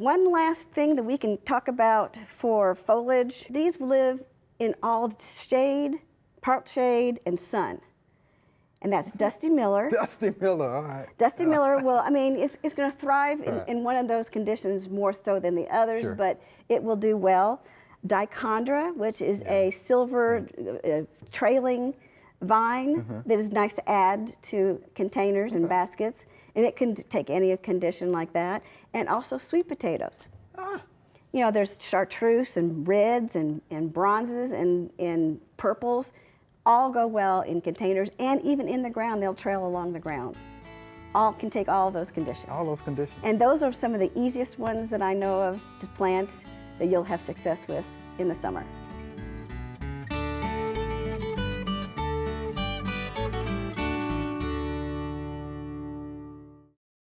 One last thing that we can talk about for foliage. These live in all shade, part shade, and sun. And that's Dusty Miller. Dusty Miller, all right. Dusty Miller will, I mean, it's going to thrive in one of those conditions more so than the others, Sure. but it will do well. Dichondra, which is a silver trailing vine that is nice to add to containers and baskets, and it can take any condition like that. And also sweet potatoes. You know, there's chartreuse and reds and bronzes and purples. All go well in containers, and even in the ground, they'll trail along the ground. All can take all those conditions. All those conditions. And those are some of the easiest ones that I know of to plant that you'll have success with in the summer.